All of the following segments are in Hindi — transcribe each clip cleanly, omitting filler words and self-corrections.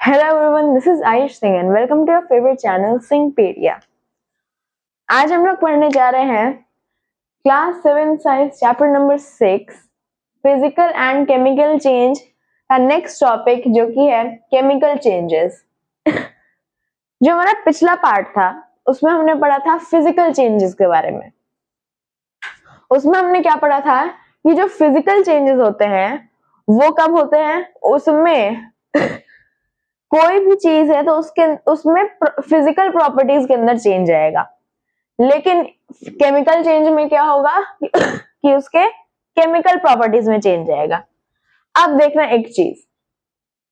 Hello everyone, this is Ayush Singh and welcome to your favorite channel Singpedia। आज हम लोग पढ़ने जा रहे हैं class 7 science chapter number 6 physical and chemical change का नेक्स्ट टॉपिक जो कि है केमिकल चेंजेस। जो हमारा पिछला पार्ट था उसमें हमने पढ़ा था फिजिकल चेंजेस के बारे में। उसमें हमने क्या पढ़ा था कि जो फिजिकल चेंजेस होते हैं वो कब होते हैं, उसमें कोई भी चीज है तो उसमें फिजिकल प्रॉपर्टीज के अंदर चेंज आएगा। लेकिन केमिकल चेंज में क्या होगा कि उसके केमिकल प्रॉपर्टीज में चेंज आएगा। अब देखना एक चीज,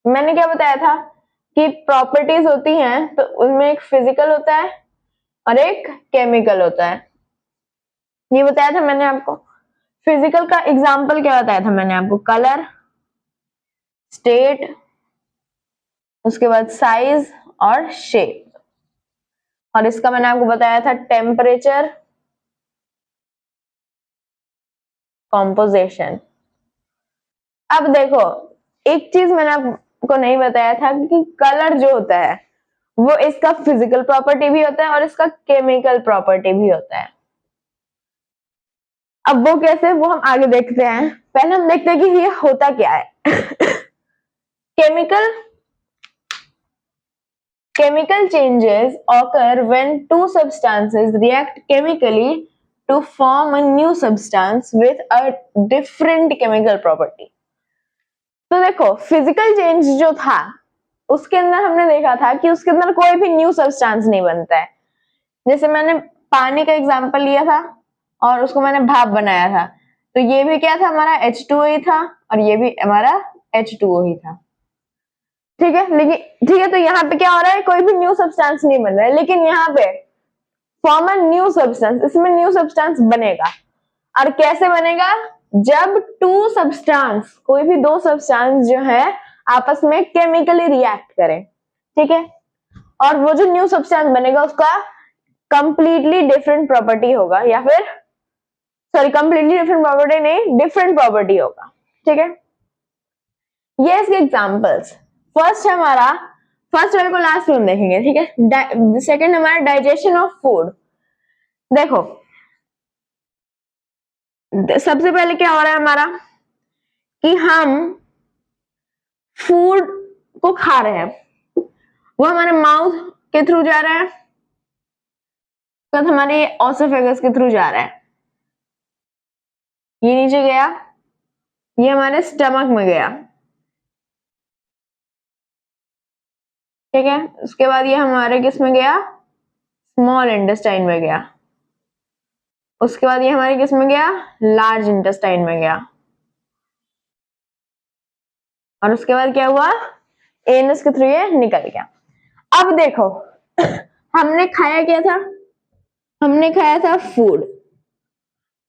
मैंने क्या बताया था कि प्रॉपर्टीज होती हैं तो उनमें एक फिजिकल होता है और एक केमिकल होता है। ये बताया था मैंने आपको। फिजिकल का एग्जांपल क्या बताया था मैंने आपको, कलर, स्टेट, उसके बाद साइज और शेप। और इसका मैंने आपको बताया था टेम्परेचर, कॉम्पोजिशन। अब देखो एक चीज मैंने आपको नहीं बताया था कि कलर जो होता है वो इसका फिजिकल प्रॉपर्टी भी होता है और इसका केमिकल प्रॉपर्टी भी होता है। अब वो कैसे, वो हम आगे देखते हैं। पहले हम देखते हैं कि ये होता क्या है। Chemical changes occur when two substances react chemically to form a new substance with a different chemical property। तो देखो फिजिकल चेंज जो था उसके अंदर हमने देखा था कि उसके अंदर कोई भी न्यू सब्सटेंस नहीं बनता है। जैसे मैंने पानी का एग्जांपल लिया था और उसको मैंने भाप बनाया था, तो ये भी क्या था, हमारा H2O ही था और ये भी हमारा H2O ही था। ठीक है, लेकिन ठीक है, तो यहाँ पे क्या हो रहा है, कोई भी न्यू सब्सटेंस नहीं बन रहा है। लेकिन यहाँ पे फॉर्म अ न्यू सब्सटेंस, इसमें न्यू सब्सटेंस बनेगा। और कैसे बनेगा, जब टू सब्सटेंस, कोई भी दो सब्सटेंस जो है आपस में केमिकली रिएक्ट करें। ठीक है, और वो जो न्यू सब्सटेंस बनेगा उसका कंप्लीटली डिफरेंट प्रॉपर्टी होगा, या फिर सॉरी कंप्लीटली डिफरेंट प्रॉपर्टी नहीं, डिफरेंट प्रॉपर्टी होगा। ठीक है, ये इसके एग्जांपल्स। फर्स्ट हमारा, फर्स्ट वाले को लास्ट में देखेंगे। ठीक है, सेकंड हमारा डाइजेशन ऑफ फूड। देखो सबसे पहले क्या हो रहा है हमारा कि हम फूड को खा रहे हैं, वो हमारे माउथ के थ्रू जा रहा है, तो हमारे ऑसोफेगस के थ्रू जा रहा है, ये नीचे गया, ये हमारे स्टमक में गया। ठीक है, उसके बाद ये हमारे किस में गया, स्मॉल इंटेस्टाइन में गया। उसके बाद ये हमारे किस में गया, लार्ज इंटेस्टाइन में गया। और उसके बाद क्या हुआ, एनस के थ्रू ये निकल गया। अब देखो हमने खाया क्या था, हमने खाया था फूड।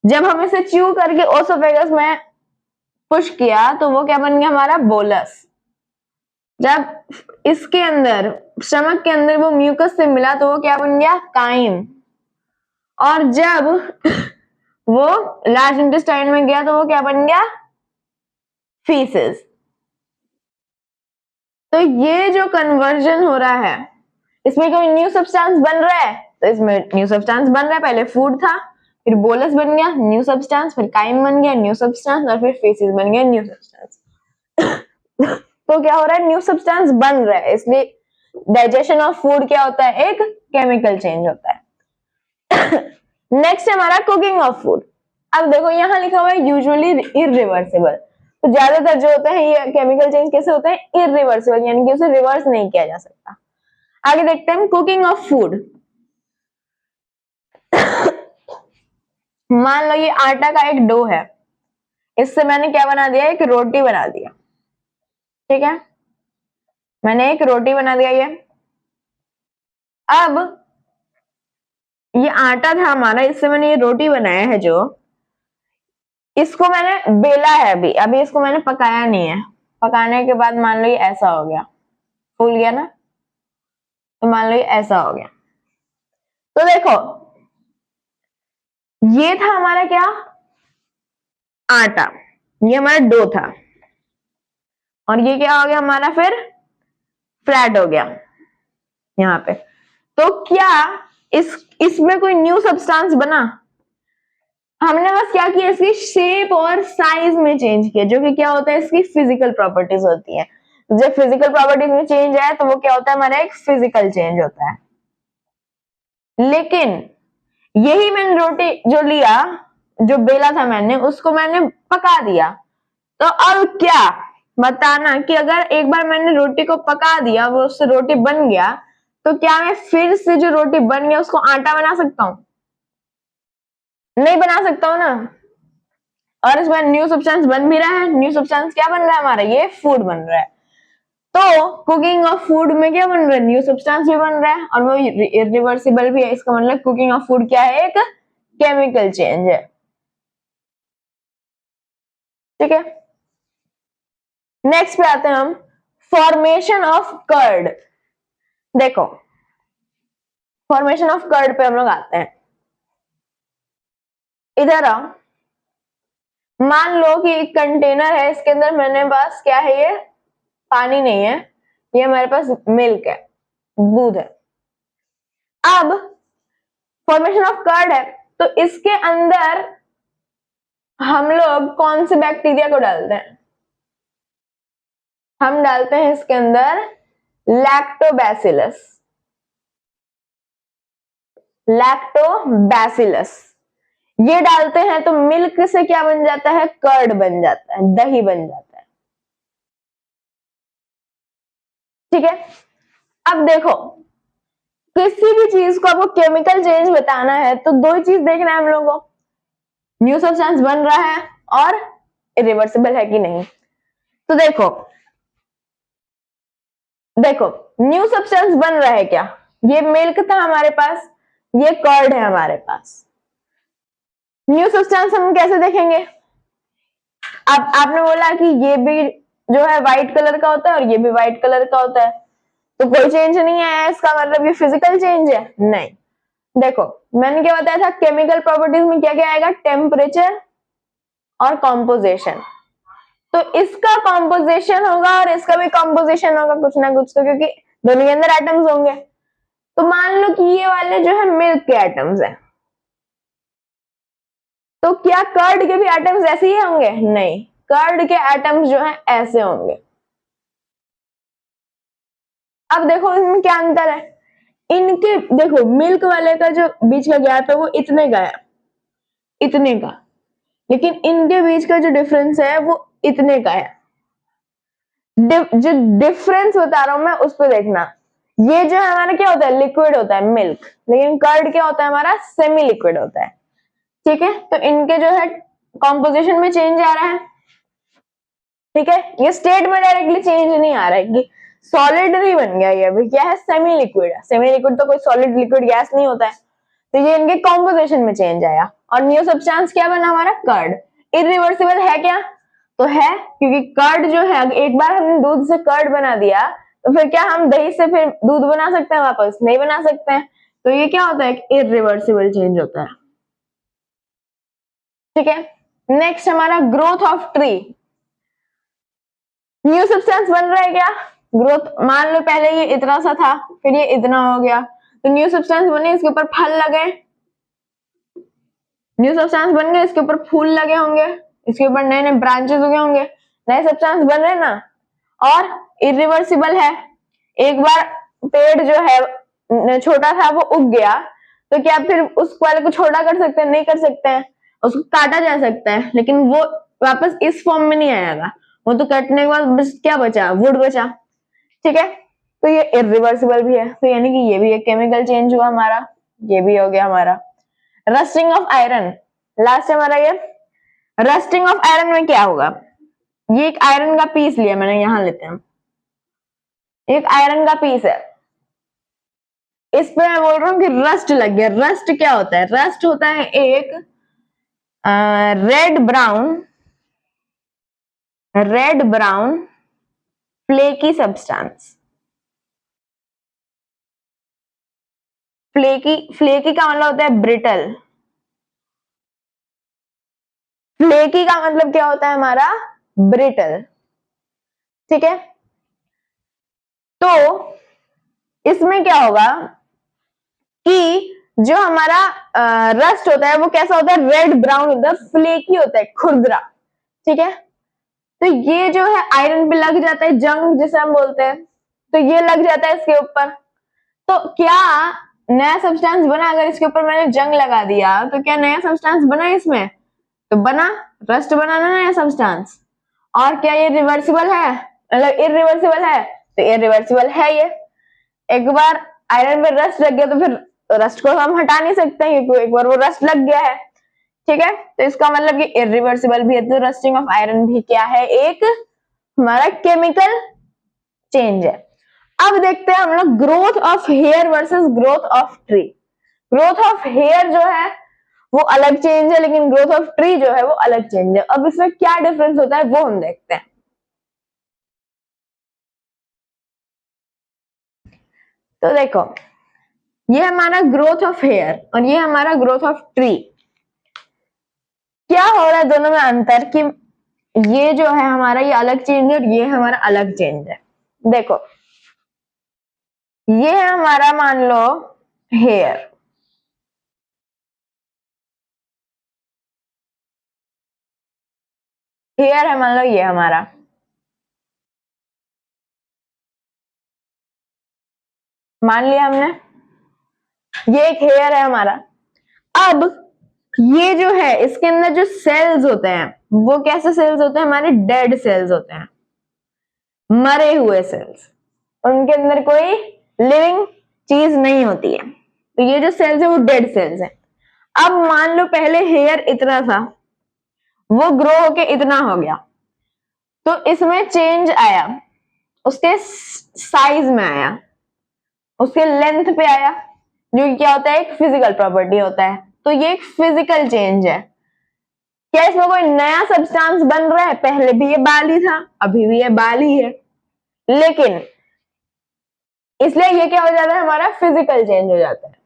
जब हम इसे च्यू करके ओसोफेगस में पुश किया तो वो क्या बन गया, हमारा बोलस। जब इसके अंदर स्टमक के अंदर वो म्यूकस से मिला तो वो क्या बन गया, काइम। और जब वो लार्ज इंटेस्टाइन में गया तो वो क्या बन गया, फीसेस। तो ये जो कन्वर्जन हो रहा है, इसमें कोई न्यू सब्सटेंस बन रहा है, तो इसमें न्यू सब्सटेंस बन रहा है। पहले फूड था, फिर बोलस बन गया न्यू सब्सटेंस, फिर काइम बन गया न्यू सब्सटेंस, और फिर फेसिस बन गया न्यू सब्सटेंस। तो क्या हो रहा है, न्यू सब्सटेंस बन रहा है। इसलिए डाइजेशन ऑफ फूड क्या होता है, एक केमिकल चेंज होता है। नेक्स्ट हमारा कुकिंग ऑफ फूड। अब देखो यहाँ लिखा हुआ है यूजुअली इररिवर्सिबल, तो ज्यादातर जो होता है ये केमिकल चेंज कैसे होता है, इररिवर्सिबल, यानी कि उसे रिवर्स नहीं किया जा सकता। आगे देखते हैं कुकिंग ऑफ फूड। मान लो ये आटा का एक डो है, इससे मैंने क्या बना दिया, एक रोटी बना दिया। ठीक है, मैंने एक रोटी बना दिया। ये अब ये आटा था हमारा, इससे मैंने ये रोटी बनाया है, जो इसको मैंने बेला है, अभी अभी इसको मैंने पकाया नहीं है। पकाने के बाद मान लो ये ऐसा हो गया, फूल गया ना, तो मान लो ये ऐसा हो गया। तो देखो ये था हमारा क्या, आटा, ये हमारा डो था, और ये क्या हो गया हमारा फिर फ्लैट हो गया यहाँ पे। तो क्या इसमें कोई न्यू सब्सटेंस बना? हमने बस क्या किया, इसकी शेप और साइज में चेंज किया, जो कि क्या होता है, इसकी फिजिकल प्रॉपर्टीज होती है। जब फिजिकल प्रॉपर्टीज में चेंज आया तो वो क्या होता है, हमारा एक फिजिकल चेंज होता है। लेकिन यही मैंने रोटी जो लिया, जो बेला था मैंने, उसको मैंने पका दिया, तो अब क्या बताना कि अगर एक बार मैंने रोटी को पका दिया, वो उससे रोटी बन गया, तो क्या मैं फिर से जो रोटी बन गया उसको आटा बना सकता हूं? नहीं बना सकता हूं ना। और इसमें न्यू सब्सटेंस बन भी रहा है। न्यू सब्सटेंस क्या बन रहा है हमारा, ये फूड बन रहा है। तो कुकिंग ऑफ फूड में क्या बन रहा है, न्यू सब्सटेंस भी बन रहा है और वो इरिवर्सिबल भी है। इसका मतलब कुकिंग ऑफ फूड क्या है, एक केमिकल चेंज है। ठीक है, नेक्स्ट पे आते हैं हम, फॉर्मेशन ऑफ कर्ड। देखो, फॉर्मेशन ऑफ कर्ड पे हम लोग आते हैं। इधर आओ, मान लो कि एक कंटेनर है, इसके अंदर मैंने पास क्या है, ये पानी नहीं है, ये हमारे पास मिल्क है, दूध है। अब फॉर्मेशन ऑफ कर्ड है, तो इसके अंदर हम लोग कौन से बैक्टीरिया को डालते हैं? हम डालते हैं इसके अंदर लैक्टोबैसिलस। लैक्टोबैसिलस ये डालते हैं तो मिल्क से क्या बन जाता है, कर्ड बन जाता है, दही बन जाता है। ठीक है, अब देखो, किसी भी चीज को आपको केमिकल चेंज बताना है तो दो ही चीज देखना है हम लोगों को, न्यू सब्सटेंस बन रहा है और इरिवर्सिबल है कि नहीं। तो देखो देखो, न्यू सब्सटेंस बन रहा है क्या, ये मिल्क था हमारे पास, ये कर्ड है हमारे पास। न्यू सब्सटेंस हम कैसे देखेंगे? अब आपने बोला कि ये भी जो है व्हाइट कलर का होता है और ये भी व्हाइट कलर का होता है, तो कोई चेंज नहीं आया, इसका मतलब ये फिजिकल चेंज है? नहीं। देखो, मैंने क्या बताया था, केमिकल प्रॉपर्टीज में क्या क्या आएगा, टेम्परेचर और कॉम्पोजिशन। तो इसका कॉम्पोजिशन होगा और इसका भी कॉम्पोजिशन होगा कुछ ना कुछ, तो क्योंकि दोनों के अंदर एटम्स होंगे। तो मान लो कि ये वाले जो है मिल्क के एटम्स है, तो क्या कर्ड के भी एटम्स ऐसे ही होंगे? नहीं, कर्ड के एटम्स जो है ऐसे होंगे। अब देखो इसमें क्या अंतर है, इनके देखो मिल्क वाले का जो बीच का गैप है वो इतने का है, इतने का, लेकिन इनके बीच का जो डिफरेंस है वो इतने का है। जो डिफरेंस बता रहा हूं मैं उस पर देखना, ये जो है हमारा क्या होता है, लिक्विड होता है मिल्क, लेकिन कर्ड क्या होता है हमारा, सेमी लिक्विड होता है। ठीक है, तो इनके जो है कॉम्पोजिशन में चेंज आ रहा है। ठीक है, ये स्टेट में डायरेक्टली चेंज नहीं आ रहा है कि सॉलिड नहीं बन गया, ये अभी क्या है, सेमी लिक्विड है। सेमी लिक्विड तो कोई सॉलिड लिक्विड गैस नहीं होता है, तो ये इनके कॉम्पोजिशन में चेंज आया और न्यू सब्सटेंस क्या बना हमारा, कर्ड। इरिवर्सिबल है क्या, तो है, क्योंकि कर्ड जो है एक बार हमने दूध से कर्ड बना दिया तो फिर क्या हम दही से फिर दूध बना सकते हैं वापस? नहीं बना सकते हैं। तो ये क्या होता है, इरिवर्सिबल चेंज होता है। ठीक है, नेक्स्ट हमारा growth of tree. New substance बन रहा है क्या, ग्रोथ, मान लो पहले ये इतना सा था, फिर ये इतना हो गया, तो न्यू सब्सटेंस बने, इसके ऊपर फल लगे, न्यू सब्सटेंस बन गए, इसके ऊपर फूल लगे होंगे, इसके ऊपर नए नए ब्रांचेस उगे होंगे, नए सब्सटेंस बन रहे ना, और इरिवर्सिबल है। एक बार पेड़ जो है छोटा था वो उग गया, तो क्या फिर उस वाले को छोटा कर सकते हैं? नहीं कर सकते हैं, उसको काटा जा सकता है, लेकिन वो वापस इस फॉर्म में नहीं आएगा, वो तो कटने के बाद बस क्या बचा, वुड बचा। ठीक है, तो ये इरिवर्सिबल भी है, तो यानी कि ये भी एक केमिकल चेंज हुआ हमारा, ये भी हो गया हमारा। रस्टिंग ऑफ आयरन, लास्ट हमारा ये। रस्टिंग ऑफ आयरन में क्या होगा, ये एक आयरन का पीस लिया मैंने, यहां लेते हैं, एक आयरन का पीस है, इस पे मैं बोल रहा हूँ कि रस्ट लग गया। रस्ट क्या होता है, रस्ट होता है एक red brown flaky substance. Flaky, flaky का मतलब होता है ब्रिटल, फ्लेकी का मतलब क्या होता है हमारा, ब्रिटल। ठीक है, तो इसमें क्या होगा कि जो हमारा रस्ट होता है वो कैसा होता है, रेड ब्राउन होता है, फ्लेकी होता है, खुरदरा। ठीक है, तो ये जो है आयरन पे लग जाता है, जंग जिसे हम बोलते हैं, तो ये लग जाता है इसके ऊपर। तो क्या नया सब्सटेंस बना? अगर इसके ऊपर मैंने जंग लगा दिया तो क्या नया सब्सटेंस बना इसमें? तो बना, रस्ट बना ना नया सब्सटेंस। और क्या ये रिवर्सिबल है, मतलब इरिवर्सिबल है? तो इरिवर्सिबल है ये। एक बार आयरन पे रस्ट लग गया तो फिर रस्ट को हम हटा नहीं सकते क्योंकि एक बार वो रस्ट लग गया है। ठीक है, तो इसका मतलब कि इरिवर्सिबल भी है। तो रस्टिंग ऑफ आयरन भी क्या है, एक हमारा केमिकल चेंज है। अब देखते हैं हम लोग growth of hair versus growth of tree. Growth of hair जो है वो अलग चेंज है, लेकिन ग्रोथ ऑफ ट्री जो है वो अलग चेंज है। अब इसमें क्या डिफरेंस होता है वो हम देखते हैं। तो देखो, ये हमारा ग्रोथ ऑफ हेयर और ये हमारा ग्रोथ ऑफ ट्री। क्या हो रहा है दोनों में अंतर कि ये जो है हमारा ये अलग चेंज है और ये हमारा अलग चेंज है। देखो, ये है हमारा, मान लो हेयर, हेयर है, मान लो ये हमारा, मान लिया हमने ये एक हेयर है हमारा। अब ये जो है इसके अंदर जो सेल्स होते हैं वो कैसे सेल्स होते हैं, हमारे डेड सेल्स होते हैं, मरे हुए सेल्स। उनके अंदर कोई लिविंग चीज नहीं होती है। तो ये जो सेल्स है वो डेड सेल्स है। अब मान लो पहले हेयर इतना था, वो ग्रो होके इतना हो गया, तो इसमें चेंज आया, उसके साइज में आया, उसके लेंथ पे आया, जो कि क्या होता है, एक फिजिकल प्रॉपर्टी होता है। तो ये एक फिजिकल चेंज है। क्या इसमें कोई नया सब्सटेंस बन रहा है? पहले भी ये बाल ही था, अभी भी ये बाल ही है, लेकिन इसलिए ये क्या हो जाता है, हमारा फिजिकल चेंज हो जाता है।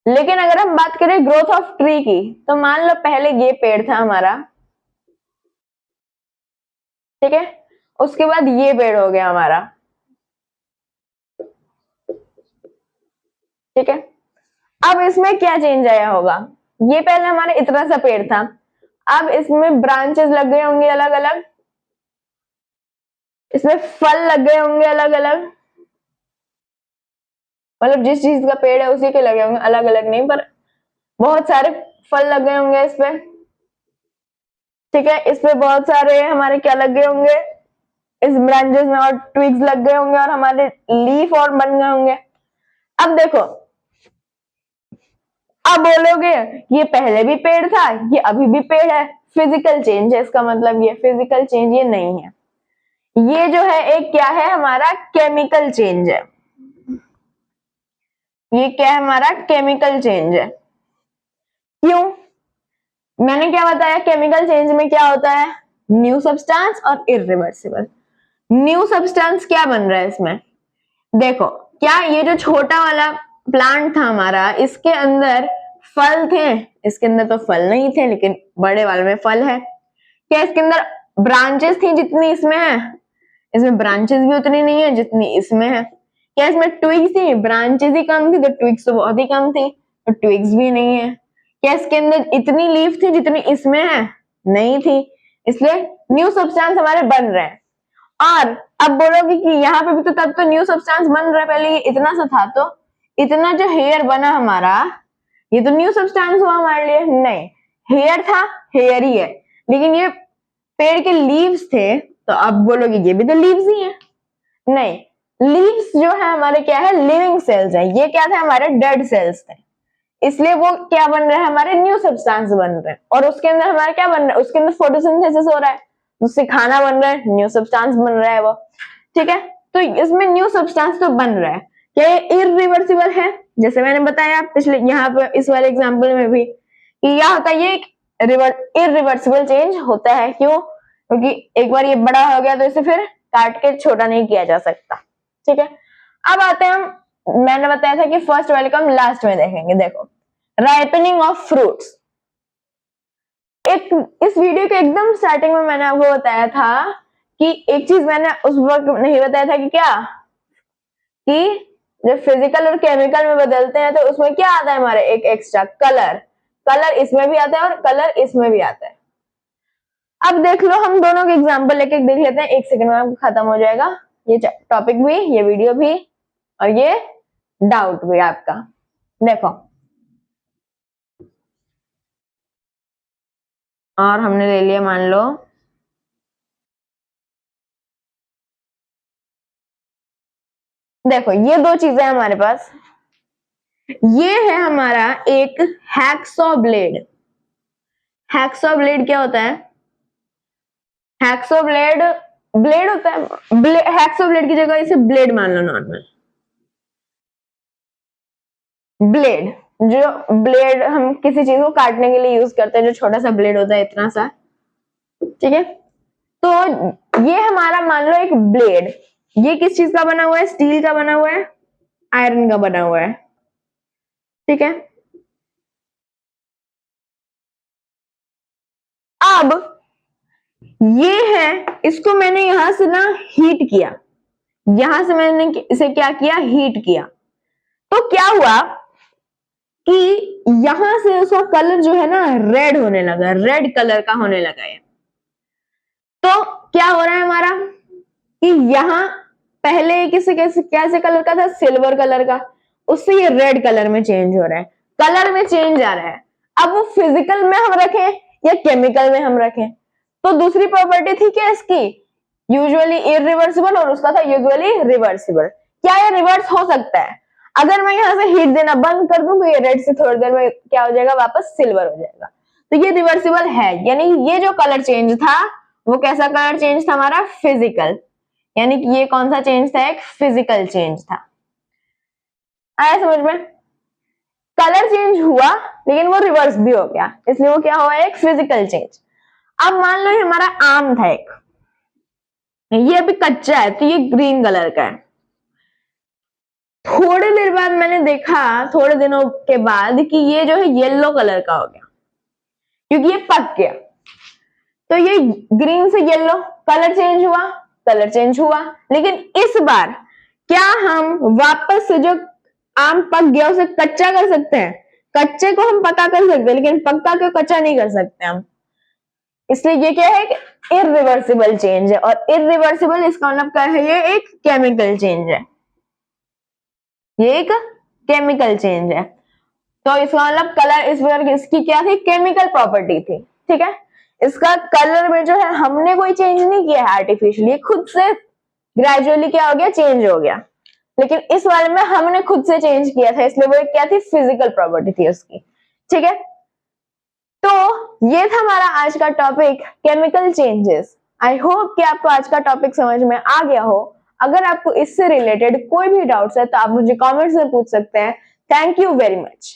लेकिन अगर हम बात करें ग्रोथ ऑफ ट्री की, तो मान लो पहले ये पेड़ था हमारा, ठीक है, उसके बाद ये पेड़ हो गया हमारा, ठीक है। अब इसमें क्या चेंज आया होगा, ये पहले हमारा इतना सा पेड़ था, अब इसमें ब्रांचेस लग गए होंगे अलग अलग, इसमें फल लग गए होंगे अलग अलग, मतलब जिस चीज का पेड़ है उसी के लगे होंगे, अलग अलग नहीं, पर बहुत सारे फल लग गए होंगे इस पे, ठीक है। इस पे बहुत सारे हमारे क्या लग गए होंगे, इस ब्रांचेस में, और ट्विग्स लग गए होंगे, और हमारे लीफ और बन गए होंगे। अब देखो, अब बोलोगे ये पहले भी पेड़ था, ये अभी भी पेड़ है, फिजिकल चेंज है, इसका मतलब ये फिजिकल चेंज ये नहीं है। ये जो है एक क्या है, हमारा केमिकल चेंज है। ये क्या है, हमारा केमिकल चेंज है। क्यों? मैंने क्या बताया, केमिकल चेंज में क्या होता है, न्यू सब्सटेंस और इरिवर्सिबल। न्यू सब्सटेंस क्या बन रहा है इसमें, देखो, क्या ये जो छोटा वाला प्लांट था हमारा, इसके अंदर फल थे? इसके अंदर तो फल नहीं थे, लेकिन बड़े वाले में फल है। क्या इसके अंदर ब्रांचेस थी जितनी इसमें है? इसमें ब्रांचेस भी उतनी नहीं है जितनी इसमें है। क्या इसमें ट्विग्स थी? ब्रांचेस ही कम थी, तो ट्विग्स तो बहुत ही कम थी, तो ट्विग्स भी नहीं है। क्या इसके अंदर इतनी लीफ थी जितनी इसमें है? नहीं थी, इसलिए न्यू सब्सटेंस हमारे बन रहे हैं। और अब बोलोगे कि यहाँ पे भी तो तब तो न्यू सब्सटेंस बन रहा है, पहले ये इतना सा था, तो इतना जो हेयर बना हमारा, ये तो न्यू सब्सटेंस हुआ हमारे लिए? नहीं, हेयर था, हेयर ही है, लेकिन ये पेड़ के लीव्स थे, तो अब बोलोगे ये भी तो लीव्स ही है। नहीं, लीव्स जो है हमारे क्या है, लिविंग सेल्स है, ये क्या थे, हमारे डेड सेल्स थे, इसलिए वो क्या बन रहे हैं, हमारे न्यू सब्सटेंस बन रहे हैं। और उसके अंदर हमारा क्या बन रहा है, उसके अंदर फोटोसिंथेसिस हो रहा है, उससे खाना बन रहा है, न्यू सब्सटेंस बन रहा है वो, ठीक है। तो इसमें न्यू सब्सटेंस तो बन रहा है। क्या ये इरिवर्सिबल है? जैसे मैंने बताया पिछले यहाँ पे इस वाले एग्जाम्पल में भी कि क्या होता है, ये इरिवर्सिबल चेंज होता है। क्यों? क्योंकि एक बार ये बड़ा हो गया तो इसे फिर काट के छोटा नहीं किया जा सकता, ठीक है। अब आते हैं हम, मैंने बताया था कि फर्स्ट वाले को हम लास्ट में देखेंगे। देखो, राइपनिंग ऑफ फ्रूट्स। एक इस वीडियो के एकदम स्टार्टिंग में मैंने आपको बताया था कि एक चीज मैंने उस वक्त नहीं बताया था कि क्या, कि जब फिजिकल और केमिकल में बदलते हैं तो उसमें क्या आता है हमारे, एक एक्स्ट्रा कलर। कलर इसमें भी आता है और कलर इसमें भी आता है। अब देख लो, हम दोनों के एग्जांपल लेके देख लेते हैं, 1 सेकंड में खत्म हो जाएगा ये टॉपिक भी, ये वीडियो भी, और ये डाउट भी आपका। देखो, और हमने ले लिया, मान लो देखो ये दो चीजें हमारे पास, ये है हमारा एक हैक्सॉ ब्लेड। हैक्सॉ ब्लेड क्या होता है? हैक्सॉ ब्लेड ब्लेड होता है, हैक्सॉ ब्लेड की जगह इसे ब्लेड मान लो, नॉर्मल ब्लेड। जो ब्लेड हम किसी चीज को काटने के लिए यूज करते हैं, जो छोटा सा ब्लेड होता है, इतना सा, ठीक है। तो ये हमारा मान लो एक ब्लेड, ये किस चीज का बना हुआ है? स्टील का बना हुआ है, आयरन का बना हुआ है, ठीक है। अब ये है, इसको मैंने यहां से ना हीट किया, यहां से मैंने इसे क्या किया? हीट किया। तो क्या हुआ कि यहां से उसका कलर जो है ना रेड होने लगा, रेड कलर का होने लगा है। तो क्या हो रहा है हमारा कि यहां पहले किसी कैसे कलर का था? सिल्वर कलर का, उससे ये रेड कलर में चेंज हो रहा है, कलर में चेंज आ रहा है। अब वो फिजिकल में हम रखें या केमिकल में हम रखें, तो दूसरी प्रॉपर्टी थी क्या इसकी? यूजुअली इरिवर्सिबल, और उसका था यूजुअली रिवर्सिबल। क्या ये रिवर्स हो सकता है? अगर मैं यहां से हीट देना बंद कर दूं तो ये रेड से थोड़ी देर में क्या हो जाएगा? वापस सिल्वर हो जाएगा। तो ये रिवर्सिबल है, यानी ये जो कलर चेंज था वो कैसा कलर चेंज था? हमारा फिजिकल। यानी कि ये कौन सा चेंज था? एक फिजिकल चेंज था। आया समझ में? कलर चेंज हुआ लेकिन वो रिवर्स भी हो गया, इसलिए वो क्या हुआ? एक फिजिकल चेंज। अब मान लो ये हमारा आम था एक, ये अभी कच्चा है तो ये ग्रीन कलर का है। थोड़ी देर बाद मैंने देखा, थोड़े दिनों के बाद, कि ये जो है येलो कलर का हो गया, क्योंकि ये पक गया। तो ये ग्रीन से येलो, कलर चेंज हुआ, कलर चेंज हुआ। लेकिन इस बार क्या हम वापस से जो आम पक गया उसे कच्चा कर सकते हैं? कच्चे को हम पका कर सकते हैं, लेकिन पक्का को कच्चा नहीं कर सकते हम। इसलिए ये क्या है? इरिवर्सिबल चेंज है, और इरिवर्सिबल इसका मतलब क्या है? ये एक केमिकल चेंज है, ये एक केमिकल चेंज है। तो इसका मतलब कलर, इस बार इसकी क्या थी? केमिकल प्रॉपर्टी थी, ठीक है। इसका कलर में जो है हमने कोई चेंज नहीं किया है आर्टिफिशियली, खुद से ग्रेजुअली क्या हो गया? चेंज हो गया। लेकिन इस वाले में हमने खुद से चेंज किया था, इसलिए वो क्या थी? फिजिकल प्रॉपर्टी थी उसकी, ठीक है। तो ये था हमारा आज का topic, chemical changes. I hope कि आपको आज का टॉपिक समझ में आ गया हो। अगर आपको इससे रिलेटेड कोई भी डाउट्स है तो आप मुझे कमेंट्स में पूछ सकते हैं। Thank you very much.